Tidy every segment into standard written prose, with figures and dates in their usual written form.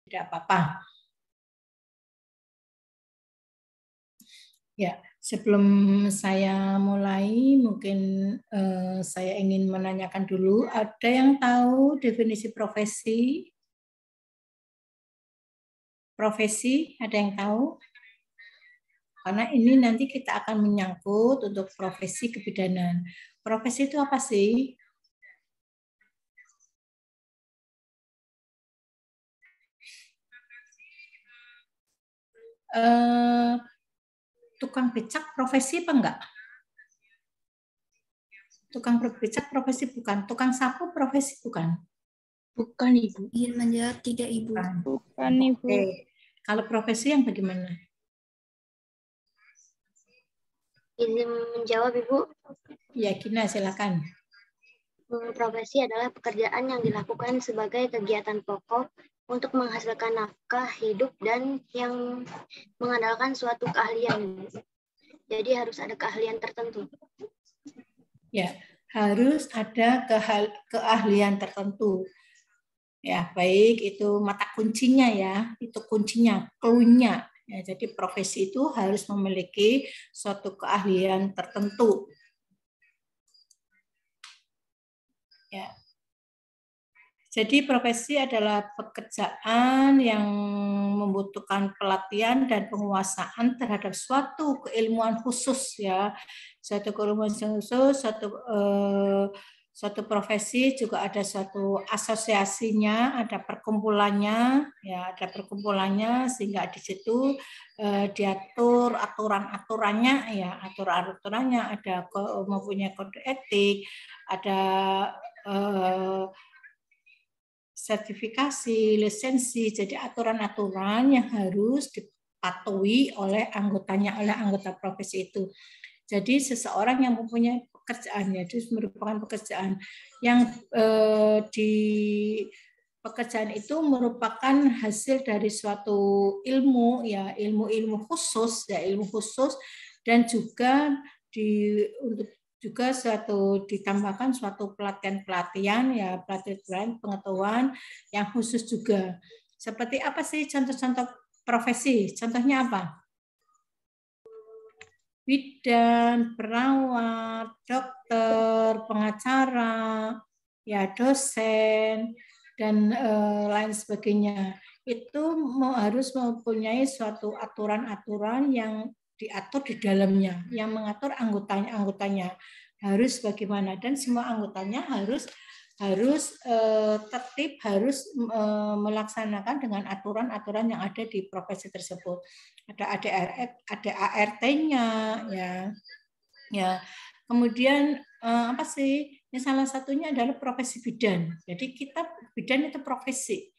tidak apa-apa. Ya, sebelum saya mulai, mungkin saya ingin menanyakan dulu, ada yang tahu definisi profesi? Profesi, ada yang tahu? Karena ini nanti kita akan menyangkut untuk profesi kebidanan. Profesi itu apa sih? Tukang becak profesi apa enggak? Tukang becak profesi bukan. Tukang sapu profesi bukan. Bukan, Ibu. Izin menjawab tidak, Ibu. Bukan, Ibu. Oke. Kalau profesi yang bagaimana? Izin menjawab, Ibu. Ya, Gina, silakan. Profesi adalah pekerjaan yang dilakukan sebagai kegiatan pokok untuk menghasilkan nafkah hidup dan yang mengandalkan suatu keahlian. Jadi harus ada keahlian tertentu. Ya, harus ada keahlian tertentu. Ya, baik itu mata kuncinya ya, itu kuncinya, clue-nya. Ya, jadi profesi itu harus memiliki suatu keahlian tertentu. Ya. Jadi profesi adalah pekerjaan yang membutuhkan pelatihan dan penguasaan terhadap suatu keilmuan khusus ya. Suatu keilmuan khusus, suatu profesi juga ada suatu asosiasinya, ada perkumpulannya, ya ada perkumpulannya sehingga di situ diatur aturan-aturannya ya, aturan-aturannya ada mempunyai kode etik, ada sertifikasi, lisensi, jadi aturan-aturan yang harus dipatuhi oleh anggotanya, oleh anggota profesi itu. Jadi seseorang yang mempunyai pekerjaan, itu merupakan pekerjaan yang di pekerjaan itu merupakan hasil dari suatu ilmu, ya ilmu-ilmu khusus, ya ilmu khusus, dan juga untuk juga suatu ditambahkan suatu pelatihan-pelatihan ya pelatihan pengetahuan yang khusus juga. Seperti apa sih contoh-contoh profesi? Contohnya apa? Bidan, perawat, dokter, pengacara, ya dosen dan lain sebagainya. Itu harus mempunyai suatu aturan-aturan yang diatur di dalamnya, yang mengatur anggotanya harus bagaimana, dan semua anggotanya harus tertib, harus melaksanakan dengan aturan-aturan yang ada di profesi tersebut. Ada ART-nya, ya. Kemudian apa sih? Yang salah satunya adalah profesi bidan. Jadi bidan itu profesi.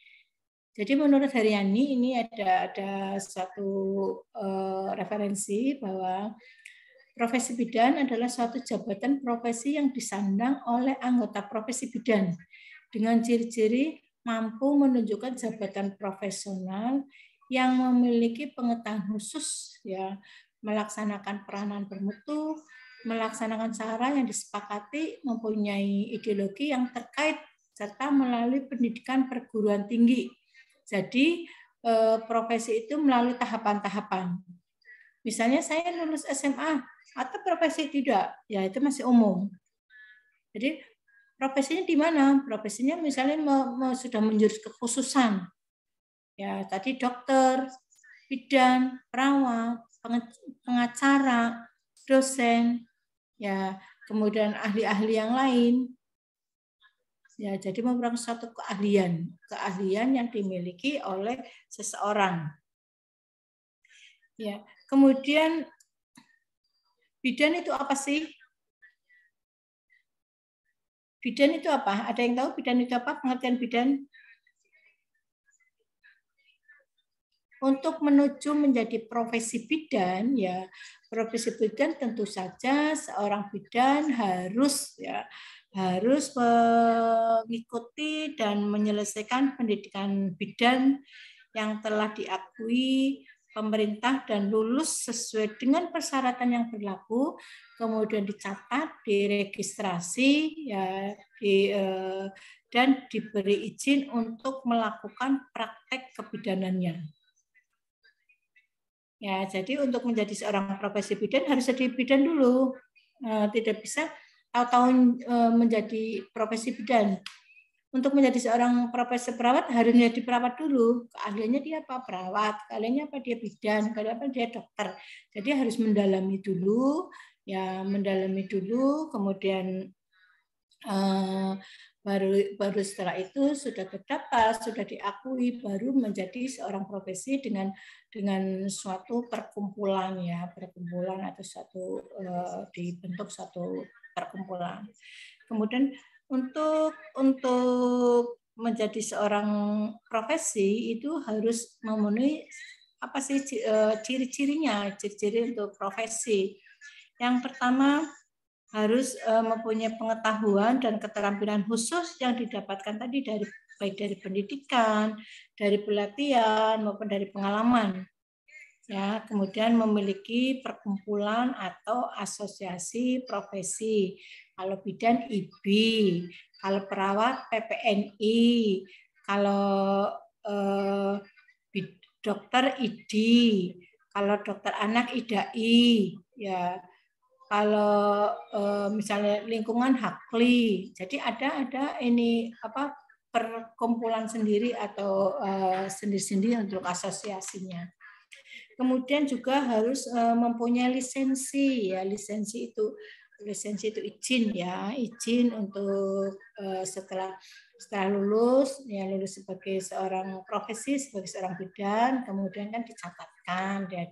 Jadi menurut Haryani ini ada satu referensi bahwa profesi bidan adalah suatu jabatan profesi yang disandang oleh anggota profesi bidan dengan ciri-ciri mampu menunjukkan jabatan profesional yang memiliki pengetahuan khusus ya, melaksanakan peranan bermutu, melaksanakan cara yang disepakati, mempunyai ideologi yang terkait serta melalui pendidikan perguruan tinggi. Jadi profesi itu melalui tahapan-tahapan. Misalnya saya lulus SMA atau profesi tidak, ya itu masih umum. Jadi profesinya di mana? Profesinya misalnya sudah menjurus kekhususan. Ya, tadi dokter, bidan, perawat, pengacara, dosen, ya, kemudian ahli-ahli yang lain. Ya, jadi merupakan suatu keahlian yang dimiliki oleh seseorang. Ya, kemudian bidan itu apa sih? Bidan itu apa? Ada yang tahu bidan itu apa? Pengertian bidan? Untuk menuju menjadi profesi bidan, ya profesi bidan tentu saja seorang bidan harus mengikuti dan menyelesaikan pendidikan bidan yang telah diakui pemerintah dan lulus sesuai dengan persyaratan yang berlaku, kemudian dicatat, diregistrasi, ya, dan diberi izin untuk melakukan praktek kebidanannya. Ya, jadi untuk menjadi seorang profesi bidan harus jadi bidan dulu. Tidak bisa tahun-tahun menjadi profesi bidan. Untuk menjadi seorang profesi perawat harus menjadi perawat dulu. Keahliannya dia apa? Perawat. Keahliannya apa? Dia bidan. Keahliannya apa? Dia dokter. Jadi harus mendalami dulu, ya mendalami dulu, kemudian baru setelah itu sudah terdaftar, sudah diakui, baru menjadi seorang profesi dengan suatu perkumpulan, ya perkumpulan atau suatu dibentuk suatu perkumpulan. Kemudian untuk menjadi seorang profesi itu harus memenuhi apa sih ciri-cirinya, ciri-ciri untuk profesi. Yang pertama harus mempunyai pengetahuan dan keterampilan khusus yang didapatkan tadi baik dari pendidikan, dari pelatihan maupun dari pengalaman. Ya, kemudian memiliki perkumpulan atau asosiasi profesi. Kalau bidan IBI, kalau perawat PPNI, kalau dokter IDI, kalau dokter anak IDAI, ya. Kalau misalnya lingkungan Hakli, jadi ada ini apa perkumpulan sendiri atau sendiri-sendiri untuk asosiasinya. Kemudian juga harus mempunyai lisensi, ya lisensi itu izin, ya izin untuk setelah lulus, ya lulus sebagai seorang profesi, sebagai seorang bidan, kemudian kan dicatatkan, ya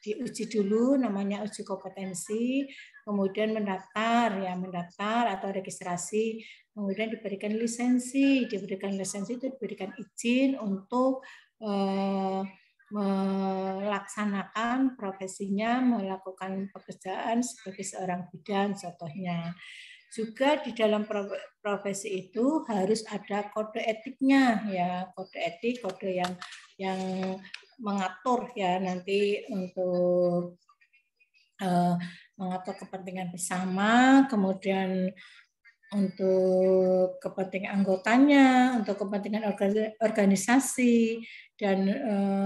diuji dulu, namanya uji kompetensi, kemudian mendaftar atau registrasi, kemudian diberikan lisensi itu diberikan izin untuk melaksanakan profesinya, melakukan pekerjaan sebagai seorang bidan, contohnya. Juga di dalam profesi itu harus ada kode etiknya, ya kode etik, kode yang mengatur ya nanti untuk mengatur kepentingan bersama, kemudian untuk kepentingan anggotanya, untuk kepentingan organisasi, dan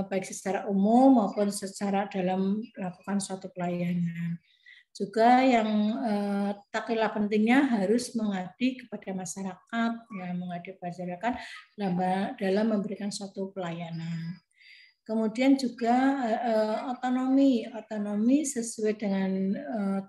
baik secara umum maupun secara dalam melakukan suatu pelayanan. Juga yang tak kalah pentingnya harus mengabdi kepada masyarakat, ya, mengabdi kepada masyarakat dalam memberikan suatu pelayanan. Kemudian juga otonomi sesuai dengan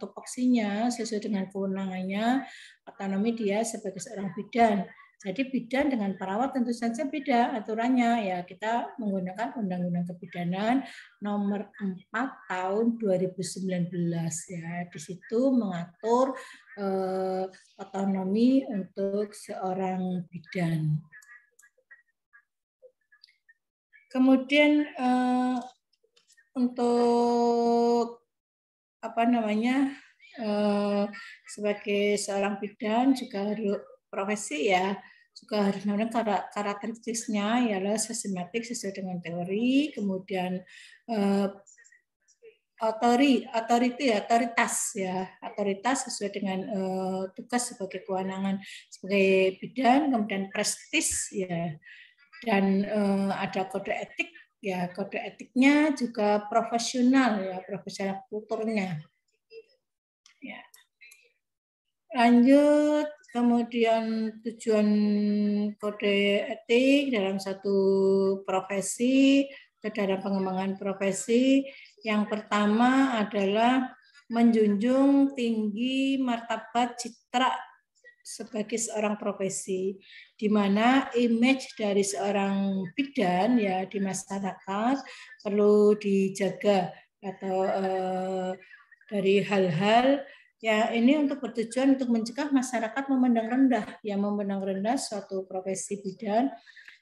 tupoksinya, sesuai dengan kewenangannya, otonomi dia sebagai seorang bidan. Jadi bidan dengan perawat tentu saja beda aturannya, ya kita menggunakan Undang-Undang Kebidanan nomor 4 tahun 2019, ya di situ mengatur otonomi untuk seorang bidan. Kemudian untuk apa namanya sebagai seorang bidan juga harus profesi, ya juga harus memang karakteristiknya ialah sistematik sesuai dengan teori, kemudian otoritas sesuai dengan tugas sebagai kewenangan sebagai bidan, kemudian prestis, ya, dan ada kode etik, ya kode etiknya juga profesional, ya profesional kulturnya. Ya. Lanjut, kemudian tujuan kode etik dalam satu profesi atau dalam pengembangan profesi, yang pertama adalah menjunjung tinggi martabat citra sebagai seorang profesi, di mana image dari seorang bidan, ya di masyarakat perlu dijaga atau dari hal-hal ya ini untuk bertujuan untuk mencegah masyarakat memandang rendah suatu profesi bidan,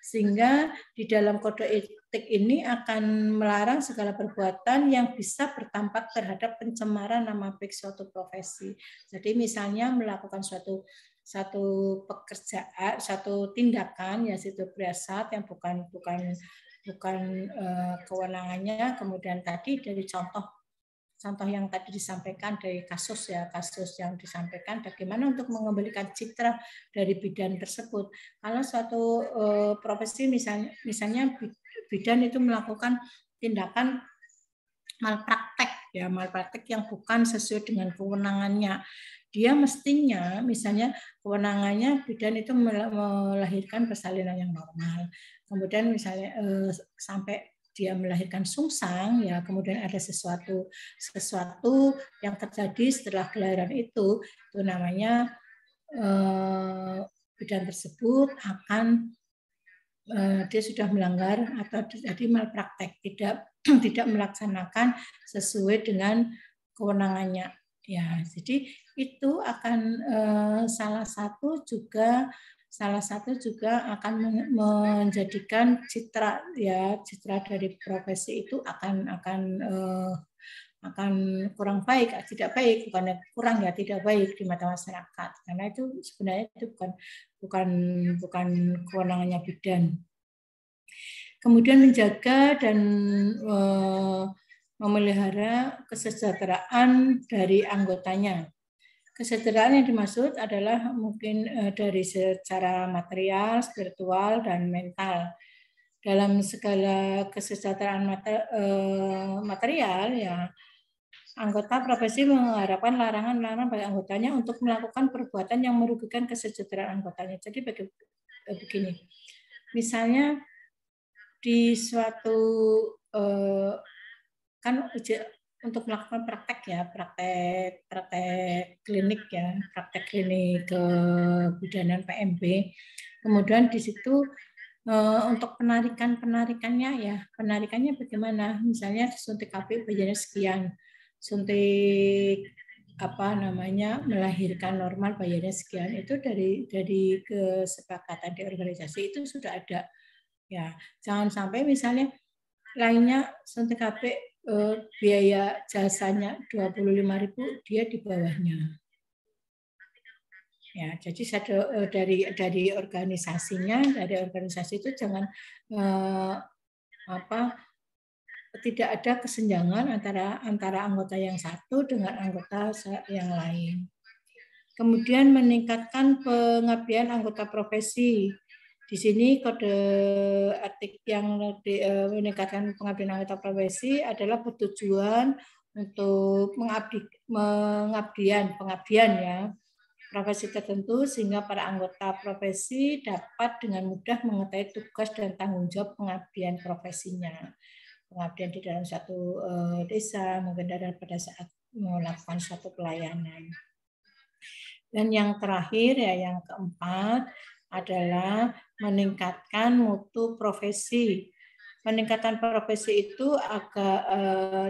sehingga di dalam kode etik ini akan melarang segala perbuatan yang bisa berdampak terhadap pencemaran nama baik suatu profesi. Jadi misalnya melakukan suatu pekerjaan, suatu tindakan ya situ biasat yang bukan kewenangannya, kemudian tadi dari contoh contoh yang tadi disampaikan dari kasus yang disampaikan, bagaimana untuk mengembalikan citra dari bidan tersebut. Kalau suatu profesi misalnya bidan itu melakukan tindakan malpraktek yang bukan sesuai dengan kewenangannya. Dia mestinya misalnya kewenangannya bidan itu melahirkan persalinan yang normal. Kemudian misalnya sampai dia melahirkan sungsang, ya kemudian ada sesuatu yang terjadi setelah kelahiran itu namanya bidan tersebut akan dia sudah melanggar atau jadi malpraktek, tidak melaksanakan sesuai dengan kewenangannya. Ya, jadi itu akan salah satu juga akan menjadikan citra dari profesi itu akan kurang baik, tidak baik, bukannya kurang ya, tidak baik di mata masyarakat, karena itu sebenarnya itu bukan kewenangannya bidan. Kemudian menjaga dan memelihara kesejahteraan dari anggotanya. Kesejahteraan yang dimaksud adalah mungkin dari secara material, spiritual, dan mental. Dalam segala kesejahteraan material, ya anggota profesi mengharapkan larangan bagi anggotanya untuk melakukan perbuatan yang merugikan kesejahteraan anggotanya. Jadi begini, misalnya di suatu kan untuk melakukan praktek klinik praktek klinik kebidanan PMB, kemudian di situ untuk penarikannya bagaimana, misalnya suntik KB bayarnya sekian, suntik melahirkan normal bayarnya sekian, itu dari kesepakatan di organisasi itu sudah ada. Ya, jangan sampai misalnya lainnya suntik KB biaya jasanya 25.000, dia di bawahnya. Ya, jadi dari organisasi itu jangan tidak ada kesenjangan antara anggota yang satu dengan anggota yang lain. Kemudian meningkatkan pengabdian anggota profesi. Di sini kode etik yang meningkatkan pengabdian anggota profesi adalah bertujuan untuk pengabdian ya profesi tertentu, sehingga para anggota profesi dapat dengan mudah mengetahui tugas dan tanggung jawab pengabdian profesinya. Pengabdian di dalam satu desa, mungkin pada saat melakukan suatu pelayanan. Dan yang terakhir yang keempat adalah meningkatkan mutu profesi. Peningkatan profesi itu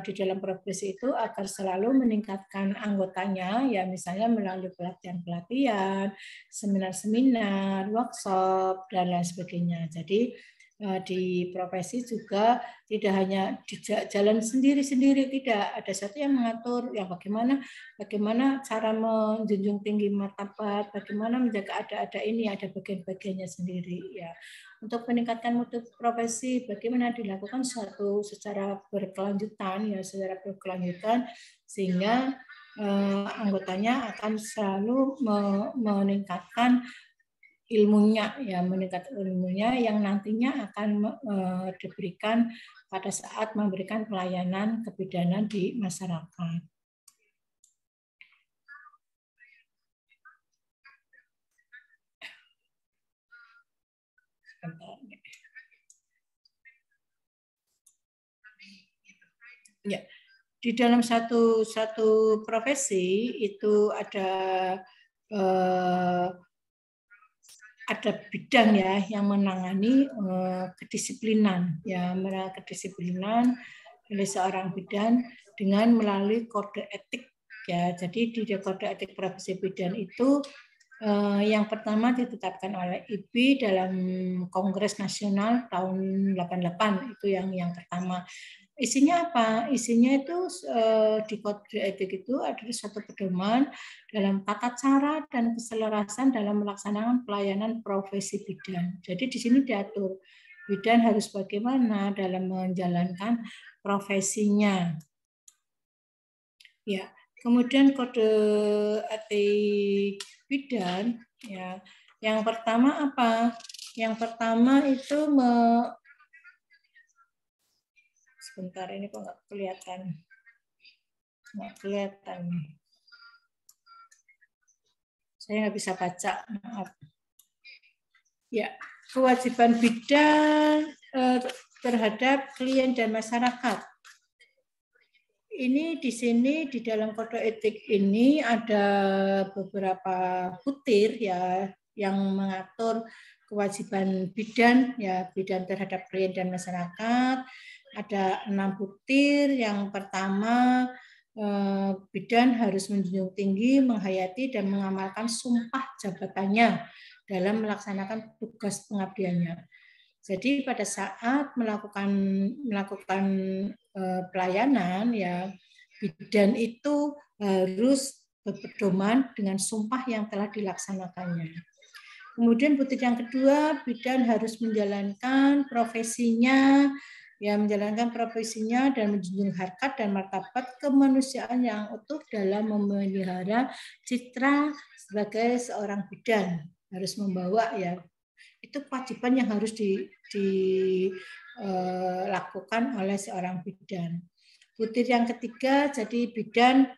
di dalam profesi itu agar selalu meningkatkan anggotanya, ya misalnya melalui pelatihan-pelatihan, seminar-seminar, workshop, dan lain sebagainya. Jadi di profesi juga tidak hanya di jalan sendiri-sendiri, tidak ada satu yang mengatur yang bagaimana cara menjunjung tinggi martabat, bagaimana menjaga ada bagian-bagiannya sendiri ya. Untuk meningkatkan mutu profesi, bagaimana dilakukan secara berkelanjutan sehingga anggotanya akan selalu meningkatkan ilmunya yang nantinya akan diberikan pada saat memberikan pelayanan kebidanan di masyarakat. Ya, di dalam satu profesi itu ada bidang yang menangani kedisiplinan oleh seorang bidan dengan melalui kode etik ya. Jadi di kode etik profesi bidan itu yang pertama ditetapkan oleh IPI dalam Kongres Nasional tahun 88, itu yang pertama. Isinya apa? Isinya itu di kode etik itu adalah suatu pedoman dalam tata cara dan keselarasan dalam melaksanakan pelayanan profesi bidan. Jadi di sini diatur bidan harus bagaimana dalam menjalankan profesinya. Ya, kemudian kode etik bidan ya. Yang pertama apa? Yang pertama itu sebentar ini kok nggak kelihatan. Nggak kelihatan. Saya nggak bisa baca, maaf. Ya, kewajiban bidan terhadap klien dan masyarakat. Ini di sini di dalam kode etik ini ada beberapa butir ya yang mengatur kewajiban bidan ya, bidan terhadap klien dan masyarakat. Ada 6 butir. Yang pertama, bidan harus menjunjung tinggi, menghayati dan mengamalkan sumpah jabatannya dalam melaksanakan tugas pengabdiannya. Jadi pada saat melakukan pelayanan ya, bidan itu harus berpedoman dengan sumpah yang telah dilaksanakannya. Kemudian butir yang kedua, bidan harus menjalankan profesinya dan menjunjung harkat dan martabat kemanusiaan yang utuh dalam memelihara citra sebagai seorang bidan. Harus membawa ya, itu kewajiban yang harus dilakukan oleh seorang bidan. Butir yang ketiga, jadi bidan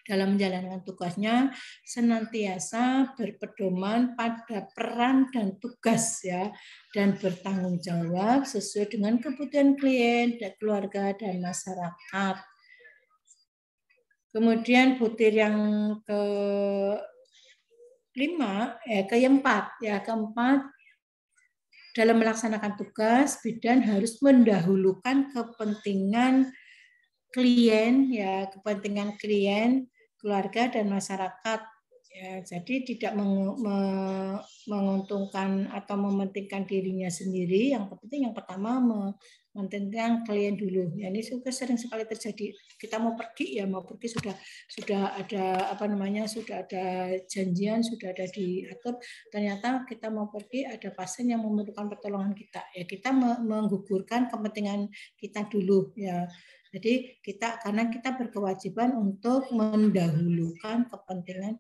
dalam menjalankan tugasnya senantiasa berpedoman pada peran dan tugas ya, dan bertanggung jawab sesuai dengan kebutuhan klien, dan keluarga dan masyarakat. Kemudian butir yang keempat, dalam melaksanakan tugas, bidan harus mendahulukan kepentingan klien, keluarga dan masyarakat. Ya, jadi tidak menguntungkan atau mementingkan dirinya sendiri. Yang penting yang pertama mementingkan klien dulu. Ya, ini juga sering sekali terjadi. Kita mau pergi sudah ada sudah ada janjian, sudah ada diatur. Ternyata kita mau pergi ada pasien yang memerlukan pertolongan kita. Ya, kita menggugurkan kepentingan kita dulu ya. Jadi karena kita berkewajiban untuk mendahulukan kepentingan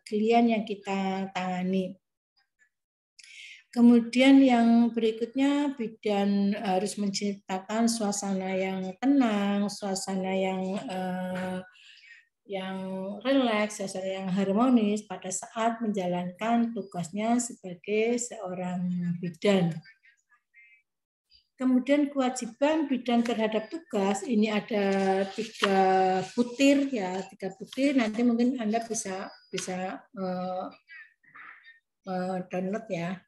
klien yang kita tangani. Kemudian yang berikutnya, bidan harus menciptakan suasana yang tenang, suasana yang rileks, suasana yang harmonis pada saat menjalankan tugasnya sebagai seorang bidan. Kemudian kewajiban bidan terhadap tugas ini ada 3 butir ya, 3 butir. Nanti mungkin Anda bisa download ya.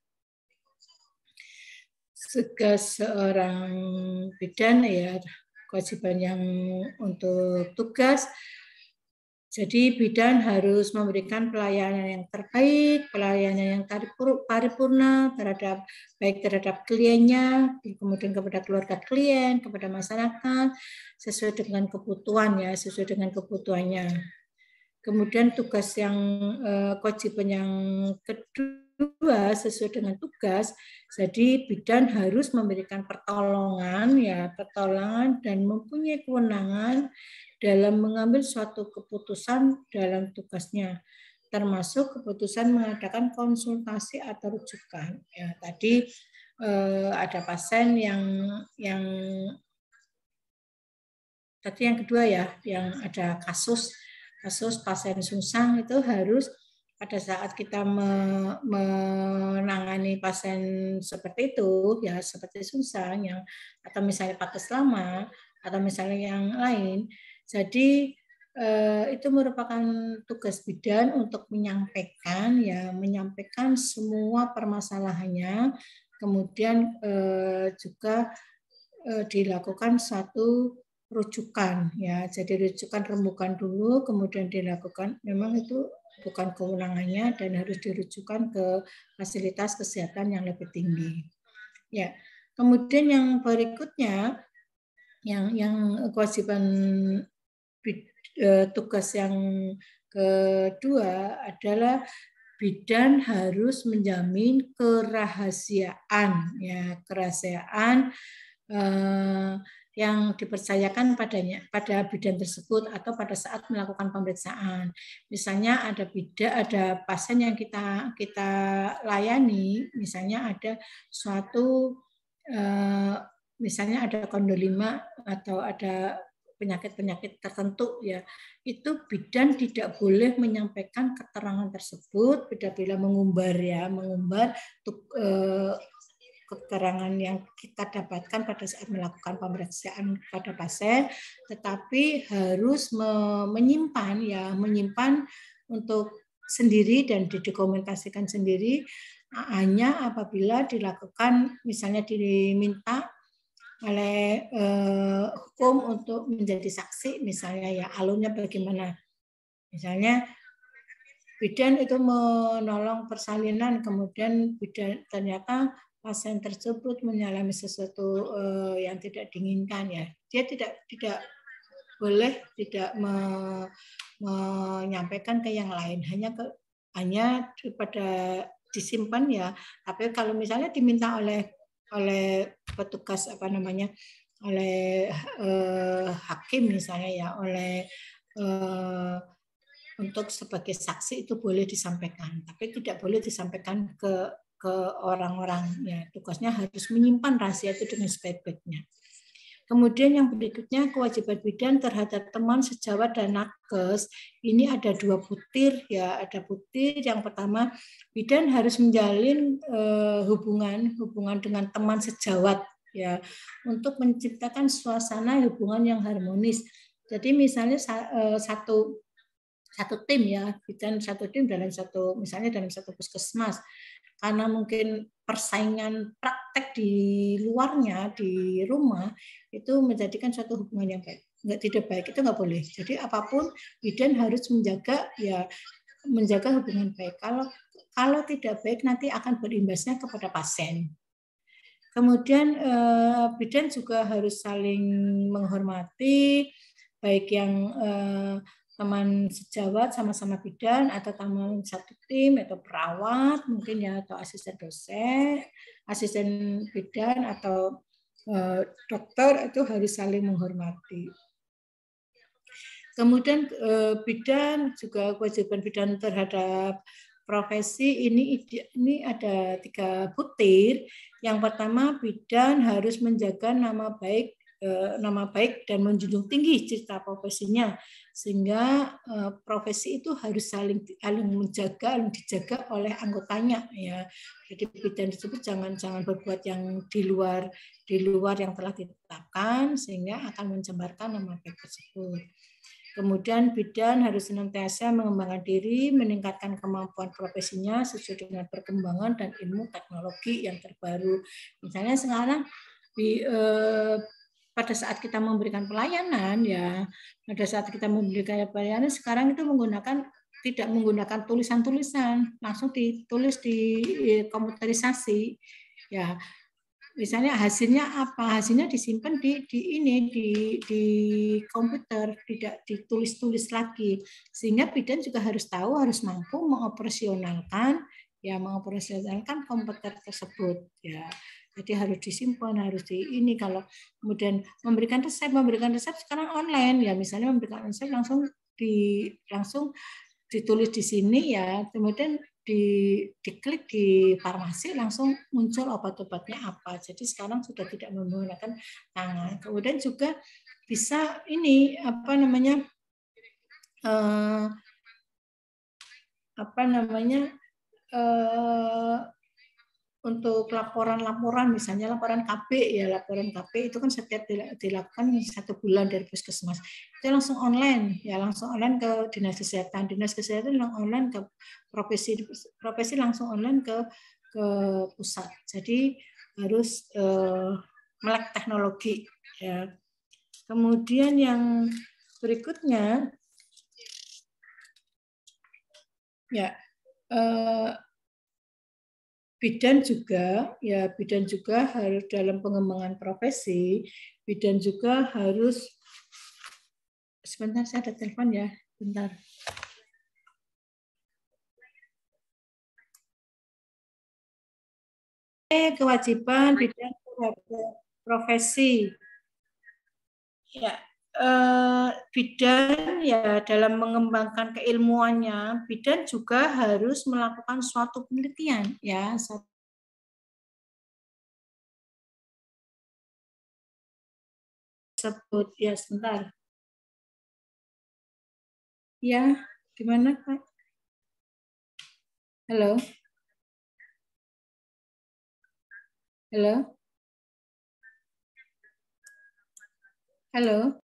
Seorang bidan ya, kewajiban yang untuk tugas. Jadi bidan harus memberikan pelayanan yang terbaik, pelayanan yang paripurna baik terhadap kliennya, kemudian kepada keluarga klien, kepada masyarakat, sesuai dengan kebutuhannya. Kemudian tugas yang kewajiban yang kedua sesuai dengan tugas, jadi bidan harus memberikan pertolongan dan mempunyai kewenangan dalam mengambil suatu keputusan dalam tugasnya, termasuk keputusan mengadakan konsultasi atau rujukan. Ya, tadi ada pasien yang kedua ya, yang ada kasus pasien sungsang, itu harus pada saat kita menangani pasien seperti itu ya, seperti sungsang atau misalnya pakas lama atau misalnya yang lain. Jadi itu merupakan tugas bidan untuk menyampaikan semua permasalahannya, kemudian juga dilakukan satu rujukan ya. Jadi rujukan rembukan dulu, kemudian dilakukan, memang itu bukan kewenangannya dan harus dirujukan ke fasilitas kesehatan yang lebih tinggi. Ya. Kemudian yang berikutnya yang kewajiban tugas yang kedua adalah bidan harus menjamin kerahasiaan yang dipercayakan pada bidan tersebut atau pada saat melakukan pemeriksaan. Misalnya ada pasien yang kita layani, misalnya ada suatu misalnya ada kondolima atau ada penyakit-penyakit tertentu, ya itu bidan tidak boleh menyampaikan keterangan tersebut bila mengumbar keterangan yang kita dapatkan pada saat melakukan pemeriksaan pada pasien, tetapi harus menyimpan untuk sendiri dan didokumentasikan sendiri hanya apabila dilakukan, misalnya diminta oleh hukum untuk menjadi saksi, misalnya ya alurnya bagaimana. Misalnya bidan itu menolong persalinan, kemudian bidan ternyata pasien tersebut mengalami sesuatu yang tidak diinginkan, ya dia tidak boleh tidak menyampaikan ke yang lain, hanya pada disimpan ya. Tapi kalau misalnya diminta oleh petugas oleh hakim misalnya ya, oleh untuk sebagai saksi itu boleh disampaikan, tapi tidak boleh disampaikan ke orang-orang, ya tugasnya harus menyimpan rahasia itu dengan sebaik-baiknya. Kemudian yang berikutnya, kewajiban bidan terhadap teman sejawat dan nakes, ini ada 2 butir, ya ada butir. Yang pertama, bidan harus menjalin hubungan dengan teman sejawat, ya untuk menciptakan suasana hubungan yang harmonis. Jadi misalnya satu tim, ya bidan satu tim misalnya dalam satu puskesmas, karena mungkin persaingan praktek di luarnya, di rumah, itu menjadikan suatu hubungan yang baik. Tidak baik, itu nggak boleh. Jadi apapun, bidan harus menjaga hubungan baik. Kalau tidak baik, nanti akan berimbasnya kepada pasien. Kemudian bidan juga harus saling menghormati, baik yang teman sejawat sama-sama bidan atau teman satu tim atau perawat mungkin ya, atau asisten dosen, asisten bidan atau dokter, itu harus saling menghormati. Kemudian bidan juga, kewajiban bidan terhadap profesi ini ada 3 butir. Yang pertama, bidan harus menjaga nama baik dan menjunjung tinggi citra profesinya, sehingga profesi itu harus saling dijaga oleh anggotanya, ya. Jadi bidan tersebut jangan berbuat yang di luar yang telah ditetapkan, sehingga akan mencemarkan nama baik tersebut. Kemudian bidan harus senantiasa mengembangkan diri, meningkatkan kemampuan profesinya sesuai dengan perkembangan dan ilmu teknologi yang terbaru. Misalnya sekarang pada saat kita memberikan pelayanan, sekarang itu tidak menggunakan tulisan-tulisan, langsung ditulis di komputerisasi, ya. Misalnya hasilnya apa? Hasilnya disimpan di komputer, tidak ditulis-tulis lagi. Sehingga bidan juga harus mampu mengoperasionalkan komputer tersebut, ya. Jadi harus disimpan, kalau kemudian memberikan resep sekarang online, ya misalnya memberikan resep langsung ditulis di sini, ya, kemudian diklik di farmasi langsung muncul obat-obatnya apa. Jadi sekarang sudah tidak menggunakan tangan. Kemudian juga bisa untuk laporan, misalnya laporan KB, ya laporan KB itu kan setiap dilakukan 1 bulan dari puskesmas, itu langsung online, ya langsung online ke dinas kesehatan langsung online ke profesi langsung online ke pusat. Jadi harus melek teknologi, ya. Kemudian yang berikutnya, ya bidan juga harus dalam pengembangan profesi, bidan juga harus, sebentar saya ada telepon ya, bentar. Kewajiban bidan terhadap profesi. Ya, bidan ya dalam mengembangkan keilmuannya, bidan juga harus melakukan suatu penelitian ya. Sebut ya sebentar. Ya, gimana Pak? Halo. Halo. Halo.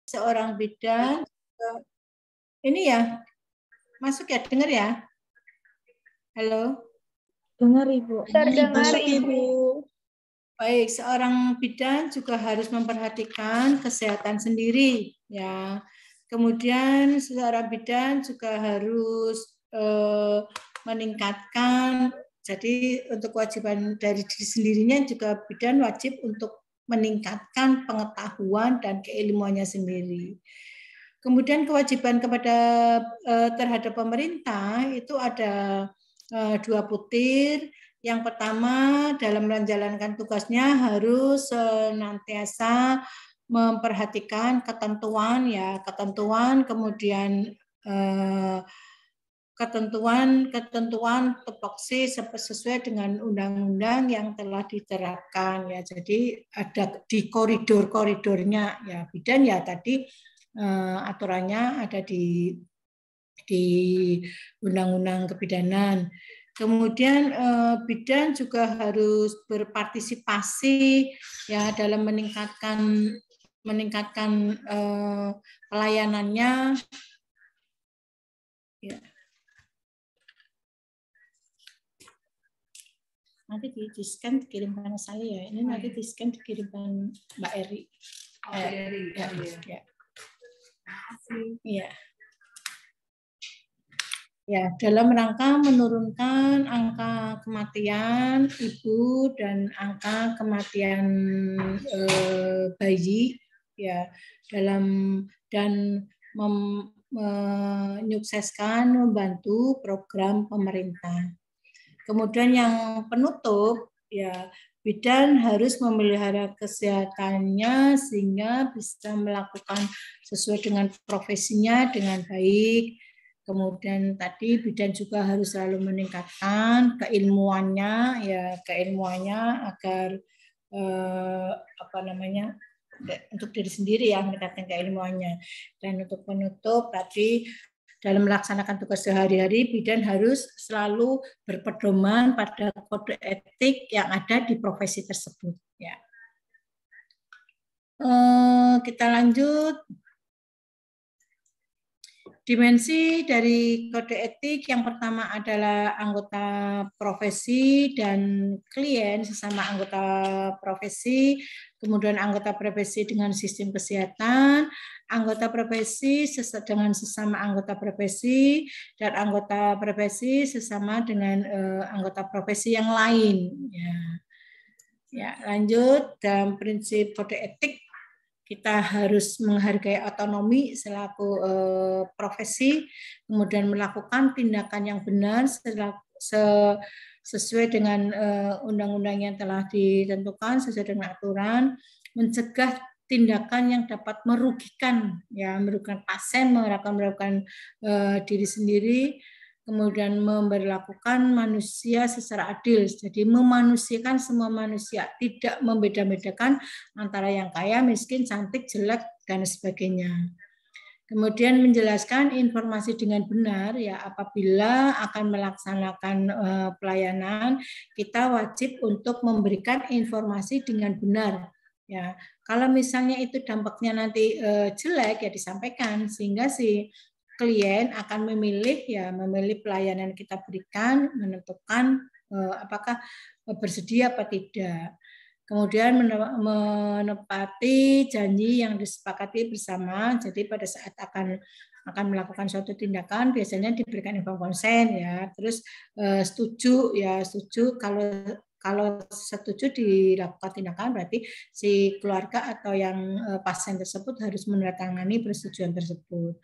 Seorang bidan ini ya masuk ya, dengar ya. Halo. Dengar Ibu. Terdengar Ibu. Baik, seorang bidan juga harus memperhatikan kesehatan sendiri ya. Kemudian seorang bidan juga harus meningkatkan, jadi untuk kewajiban dari diri sendirinya juga bidan wajib untuk meningkatkan pengetahuan dan keilmuannya sendiri. Kemudian kewajiban kepada terhadap pemerintah itu ada 2 butir. Yang pertama, dalam menjalankan tugasnya harus senantiasa memperhatikan ketentuan ya, kemudian ketentuan tupoksi sesuai dengan undang-undang yang telah diterapkan ya. Jadi ada di koridor-koridornya ya. Bidan ya tadi aturannya ada di undang-undang kebidanan. Kemudian bidan juga harus berpartisipasi ya dalam meningkatkan pelayanannya. Ya. Nanti di-scan dikirimkan saya ya. Ini nanti di-scan dikirimkan Mbak Eri. Ya. Ya, dalam rangka menurunkan angka kematian ibu dan angka kematian bayi ya dan menyukseskan membantu program pemerintah. Kemudian yang penutup ya, bidan harus memelihara kesehatannya sehingga bisa melakukan sesuai dengan profesinya dengan baik. Kemudian tadi bidan juga harus selalu meningkatkan keilmuannya agar untuk diri sendiri ya, meningkatkan keilmuannya. Dan untuk penutup tadi dalam melaksanakan tugas sehari-hari, bidan harus selalu berpedoman pada kode etik yang ada di profesi tersebut. Ya. Kita lanjut. Dimensi dari kode etik yang pertama adalah anggota profesi dan klien sesama anggota profesi, kemudian anggota profesi dengan sistem kesehatan, anggota profesi dengan sesama anggota profesi, dan anggota profesi sesama dengan anggota profesi yang lain. Ya, lanjut dalam prinsip kode etik. Kita harus menghargai otonomi selaku profesi, kemudian melakukan tindakan yang benar sesuai dengan undang-undang yang telah ditentukan, sesuai dengan aturan, mencegah tindakan yang dapat merugikan pasien, merugikan diri sendiri, kemudian memberlakukan manusia secara adil. Jadi memanusiakan semua manusia, tidak membeda-bedakan antara yang kaya, miskin, cantik, jelek, dan sebagainya. Kemudian menjelaskan informasi dengan benar, ya apabila akan melaksanakan pelayanan, kita wajib untuk memberikan informasi dengan benar. Ya, kalau misalnya itu dampaknya nanti jelek, ya disampaikan sehingga si klien akan memilih pelayanan kita berikan, menentukan apakah bersedia apa tidak. Kemudian menepati janji yang disepakati bersama. Jadi pada saat akan melakukan suatu tindakan biasanya diberikan inform konsen ya. Terus setuju kalau setuju dilakukan tindakan berarti si keluarga atau yang pasien tersebut harus menandatangani persetujuan tersebut.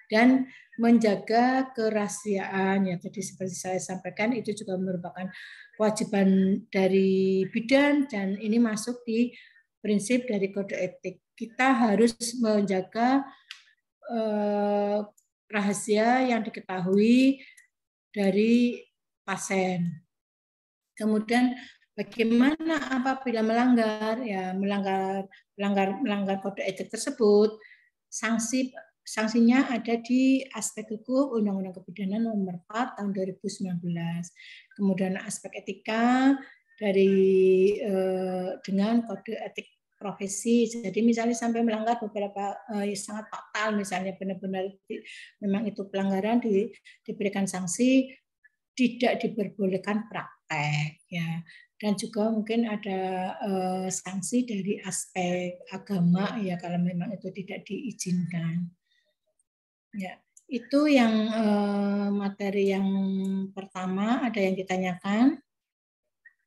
Dan menjaga kerahasiaan, ya tadi seperti saya sampaikan itu juga merupakan kewajiban dari bidan dan ini masuk di prinsip dari kode etik. Kita harus menjaga rahasia yang diketahui dari pasien. Kemudian bagaimana apabila melanggar kode etik tersebut, sanksinya ada di aspek hukum Undang-Undang Kebidanan Nomor 4 Tahun 2019. Kemudian aspek etika dengan kode etik profesi. Jadi misalnya sampai melanggar beberapa sangat fatal, misalnya benar-benar memang itu pelanggaran, diberikan sanksi, tidak diperbolehkan praktek ya. Dan juga mungkin ada sanksi dari aspek agama ya kalau memang itu tidak diizinkan. Ya, itu yang materi yang pertama. Ada yang ditanyakan?